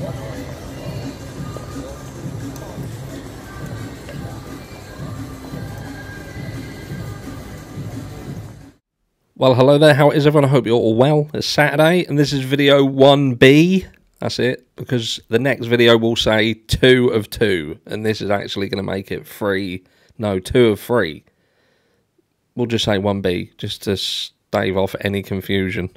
Well, hello there, how is everyone? I hope you're all well. It's Saturday, and this is video 1B. That's it, because the next video will say 2 of 2, and this is actually going to make it 3. No, 2 of 3. We'll just say 1B, just to stave off any confusion.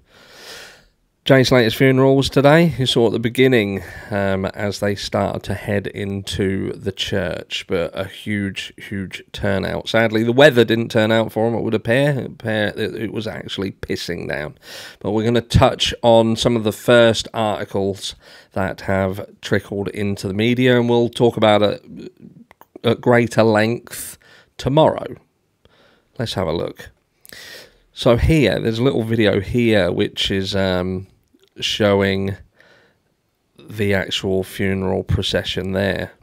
Jay Slater's funeral was today. You saw at the beginning as they started to head into the church, but a huge, huge turnout. Sadly, the weather didn't turn out for him, it would appear. It was actually pissing down. But we're going to touch on some of the first articles that have trickled into the media, and we'll talk about it at greater length tomorrow. Let's have a look. So here, there's a little video here which is showing the actual funeral procession there.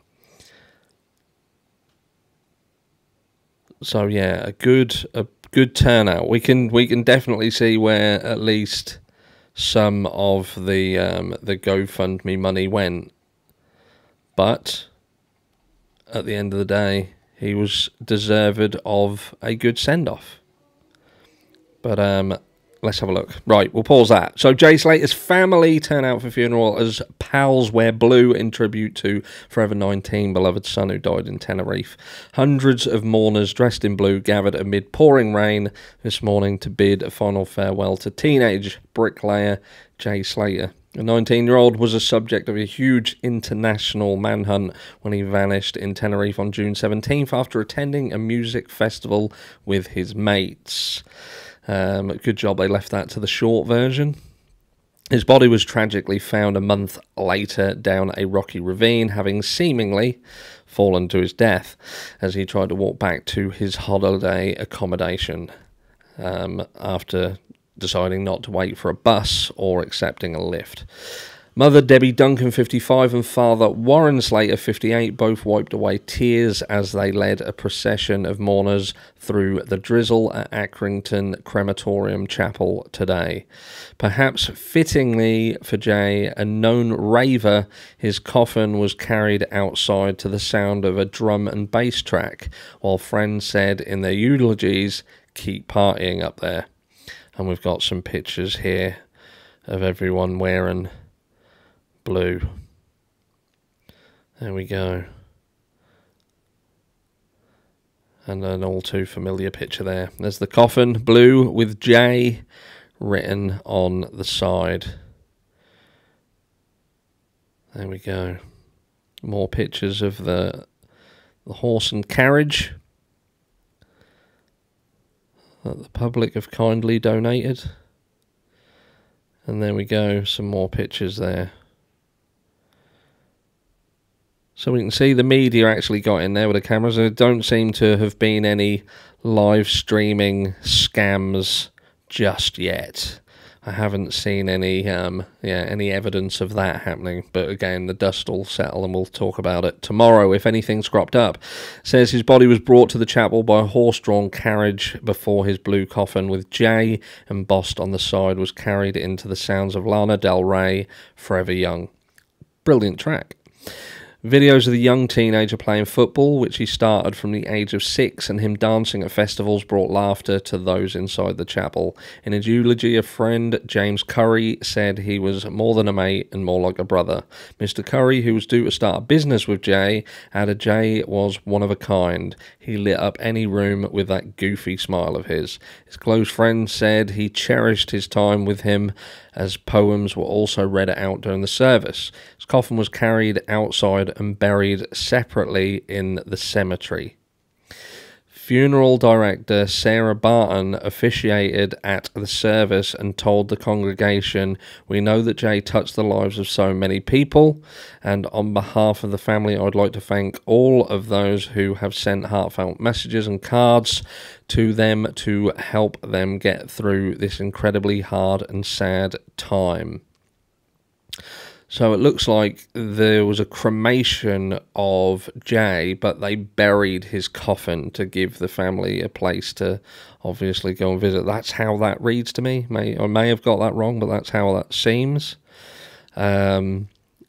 So yeah, a good turnout. We can definitely see where at least some of the GoFundMe money went. But at the end of the day, he was deserved of a good send-off. But let's have a look. Right, we'll pause that. So Jay Slater's family turn out for funeral as pals wear blue in tribute to Forever 19, beloved son who died in Tenerife. Hundreds of mourners dressed in blue gathered amid pouring rain this morning to bid a final farewell to teenage bricklayer Jay Slater. The 19-year-old was a subject of a huge international manhunt when he vanished in Tenerife on June 17th after attending a music festival with his mates. Good job they left that to the short version. His body was tragically found a month later down a rocky ravine, having seemingly fallen to his death as he tried to walk back to his holiday accommodation after deciding not to wait for a bus or accepting a lift. Mother Debbie Duncan, 55, and father Warren Slater, 58, both wiped away tears as they led a procession of mourners through the drizzle at Accrington Crematorium Chapel today. Perhaps fittingly for Jay, a known raver, his coffin was carried outside to the sound of a drum and bass track, while friends said in their eulogies, "Keep partying up there." And we've got some pictures here of everyone wearing blue. There we go. And an all too familiar picture there. There's the coffin, blue with J written on the side. There we go. More pictures of the horse and carriage that the public have kindly donated. And there we go, some more pictures there. So we can see the media actually got in there with the cameras. There don't seem to have been any live streaming scams just yet. I haven't seen any evidence of that happening. But again, the dust will settle and we'll talk about it tomorrow if anything's cropped up. It says his body was brought to the chapel by a horse-drawn carriage before his blue coffin with J embossed on the side was carried into the sounds of Lana Del Rey, Forever Young. Brilliant track. Videos of the young teenager playing football, which he started from the age of 6, and him dancing at festivals brought laughter to those inside the chapel. In his eulogy, a friend, James Curry, said he was more than a mate and more like a brother. Mr. Curry, who was due to start a business with Jay, added Jay was one of a kind. He lit up any room with that goofy smile of his. His close friend said he cherished his time with him, as poems were also read out during the service. His coffin was carried outside and buried separately in the cemetery. Funeral director Sarah Barton officiated at the service and told the congregation, "We know that Jay touched the lives of so many people, and on behalf of the family, I'd like to thank all of those who have sent heartfelt messages and cards to them to help them get through this incredibly hard and sad time." So it looks like there was a cremation of Jay, but they buried his coffin to give the family a place to obviously go and visit. That's how that reads to me. I may have got that wrong, but that's how that seems.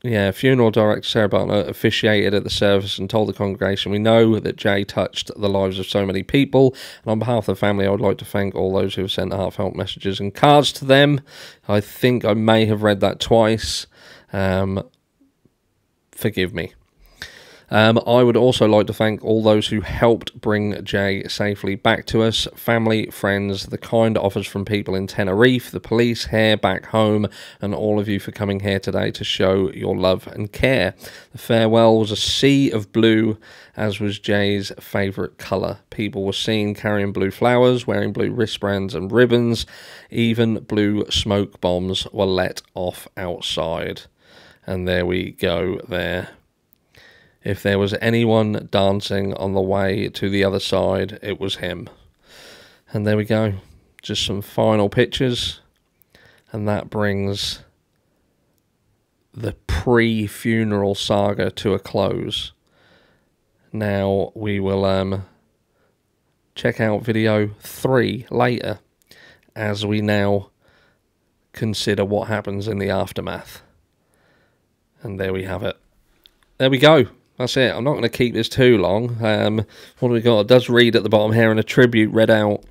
funeral director Sarah Bartlett officiated at the service and told the congregation, "We know that Jay touched the lives of so many people, and on behalf of the family, I would like to thank all those who have sent heartfelt messages and cards to them." I think I may have read that twice. Forgive me. I would also like to thank all those who helped bring Jay safely back to us, family, friends, the kind offers from people in Tenerife, the police here back home, and all of you for coming here today to show your love and care. The farewell was a sea of blue, as was Jay's favourite colour. People were seen carrying blue flowers, wearing blue wristbands and ribbons. Even blue smoke bombs were let off outside. And there we go there. If there was anyone dancing on the way to the other side, it was him. And there we go. Just some final pictures. And that brings the pre-funeral saga to a close. Now we will check out video 3 later, as we now consider what happens in the aftermath. And there we have it. There we go. That's it. I'm not going to keep this too long. What do we got? It does read at the bottom here, in a tribute read out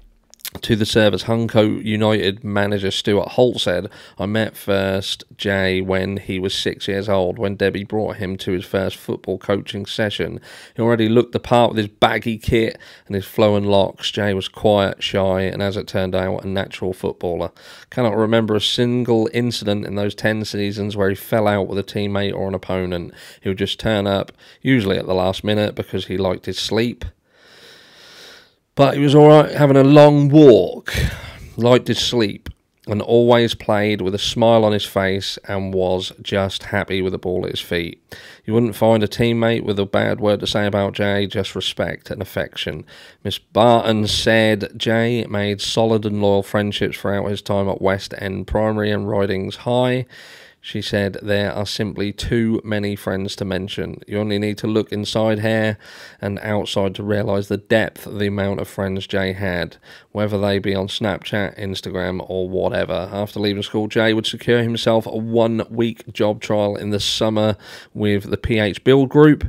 to the service. Hunco United manager Stuart Holt said, "I met first Jay when he was 6 years old, when Debbie brought him to his first football coaching session. He already looked the part with his baggy kit and his flowing locks. Jay was quiet, shy, and as it turned out, a natural footballer. Cannot remember a single incident in those 10 seasons where he fell out with a teammate or an opponent. He would just turn up, usually at the last minute because he liked his sleep. But he was alright having a long walk, liked his sleep, and always played with a smile on his face and was just happy with the ball at his feet. You wouldn't find a teammate with a bad word to say about Jay, just respect and affection." Miss Barton said Jay made solid and loyal friendships throughout his time at West End Primary and Ridings High. She said, "There are simply too many friends to mention. You only need to look inside here and outside to realise the depth of the amount of friends Jay had, whether they be on Snapchat, Instagram or whatever." After leaving school, Jay would secure himself a 1-week job trial in the summer with the PH Build Group,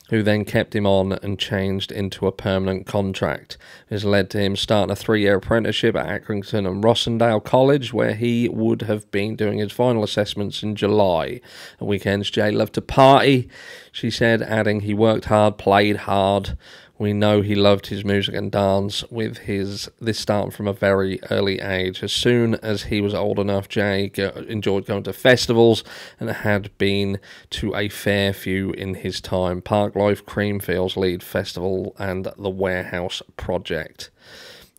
who then kept him on and changed into a permanent contract. This led to him starting a 3-year apprenticeship at Accrington and Rossendale College, where he would have been doing his final assessments in July. On weekends, Jay loved to party, she said, adding, "He worked hard, played hard. We know he loved his music and dance, with this starting from a very early age. As soon as he was old enough, Jay enjoyed going to festivals and had been to a fair few in his time. Parklife, Creamfields Lead Festival and the Warehouse Project."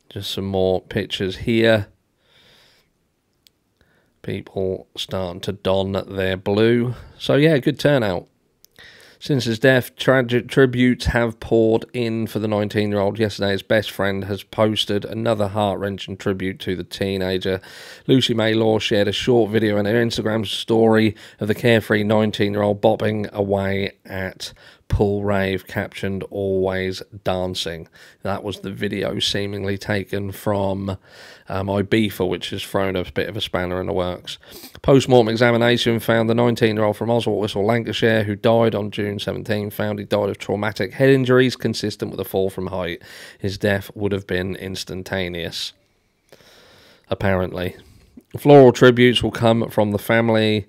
Just some more pictures here. People starting to don their blue. So yeah, good turnout. Since his death, tragic tributes have poured in for the 19-year-old. Yesterday, his best friend has posted another heart-wrenching tribute to the teenager. Lucy May Law shared a short video in her Instagram story of the carefree 19-year-old bopping away at pool rave, captioned "Always Dancing." That was the video seemingly taken from Ibiza, which has thrown a bit of a spanner in the works. Post-mortem examination found the 19-year-old from Oswald Whistle, Lancashire, who died on June 17, found he died of traumatic head injuries consistent with a fall from height. His death would have been instantaneous, apparently. Floral tributes will come from the family.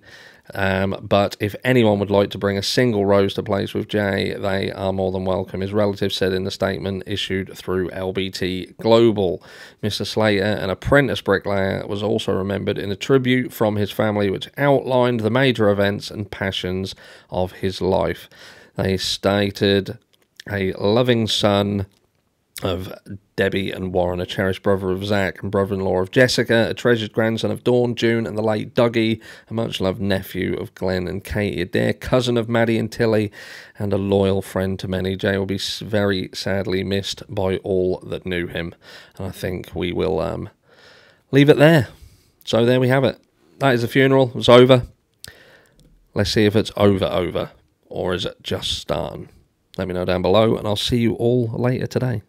But if anyone would like to bring a single rose to place with Jay, they are more than welcome, his relatives said in a statement issued through LBT Global. Mr. Slater, an apprentice bricklayer, was also remembered in a tribute from his family which outlined the major events and passions of his life. They stated, "A loving son of Debbie and Warren, a cherished brother of Zach and brother-in-law of Jessica, a treasured grandson of Dawn, June and the late Dougie, a much-loved nephew of Glenn and Katie, a dear cousin of Maddie and Tilly, and a loyal friend to many. Jay will be very sadly missed by all that knew him." And I think we will leave it there. So there we have it. That is the funeral. It's over. Let's see if it's over, or is it just starting? Let me know down below, and I'll see you all later today.